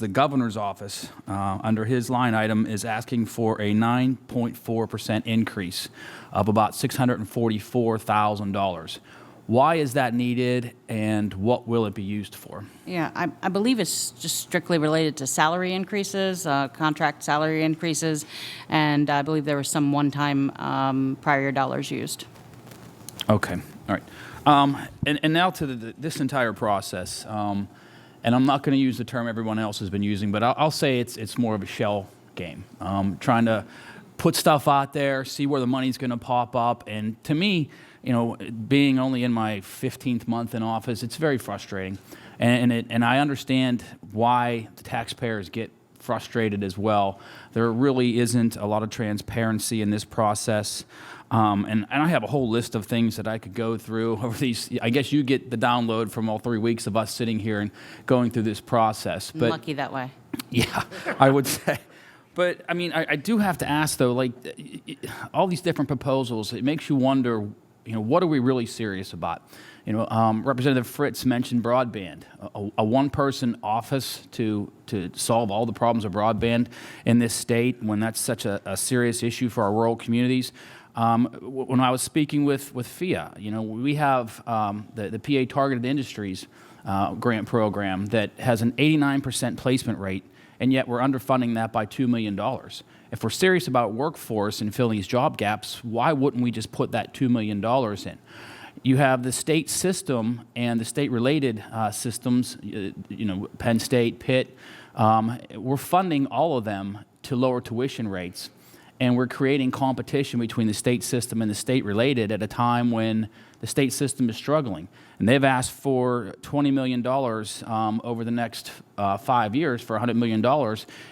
the governor's office, under his line item, is asking for a 9.4% increase of about $644,000. Why is that needed, and what will it be used for? Yeah, I believe it's just strictly related to salary increases, contract salary increases, and I believe there was some one-time prior year dollars used. Okay, all right. And now to this entire process, and I'm not going to use the term everyone else has been using, but I'll say it's more of a shell game, trying to put stuff out there, see where the money's going to pop up, and to me, you know, being only in my 15th month in office, it's very frustrating, and I understand why the taxpayers get frustrated as well. There really isn't a lot of transparency in this process, and I have a whole list of things that I could go through over these. I guess you get the download from all 3 weeks of us sitting here and going through this process. But Lucky that way. yeah, I would say. But I mean, I do have to ask though, like all these different proposals, it makes you wonder, you know, what are we really serious about? You know, Representative Fritz mentioned broadband, a one-person office to solve all the problems of broadband in this state when that's such a serious issue for our rural communities. When I was speaking with FIA, you know, we have the PA Targeted Industries grant program that has an 89% placement rate, and yet we're underfunding that by $2 million. If we're serious about workforce and filling these job gaps, why wouldn't we just put that $2 million in? You have the state system and the state-related systems, you know, Penn State, Pitt. We're funding all of them to lower tuition rates, and we're creating competition between the state system and the state-related at a time when the state system is struggling. And they've asked for $20 million over the next 5 years for $100 million,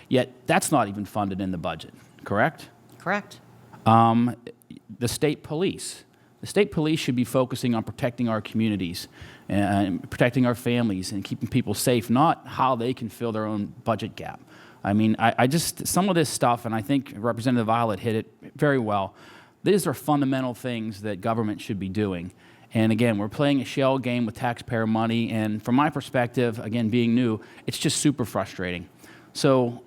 yet that's not even funded in the budget, correct? Correct. The state police. The state police should be focusing on protecting our communities and protecting our families and keeping people safe, not how they can fill their own budget gap. I mean, I just, some of this stuff, and I think Representative Violet hit it very well, these are fundamental things that government should be doing. And again, we're playing a shell game with taxpayer money, and from my perspective, again, being new, it's just super frustrating. So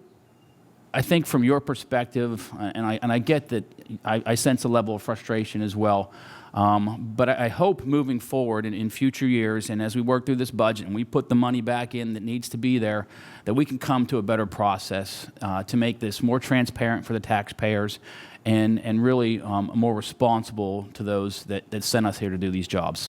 I think from your perspective, and I get that I sense a level of frustration as well, but I hope moving forward in future years, and as we work through this budget and we put the money back in that needs to be there, that we can come to a better process to make this more transparent for the taxpayers and really more responsible to those that sent us here to do these jobs.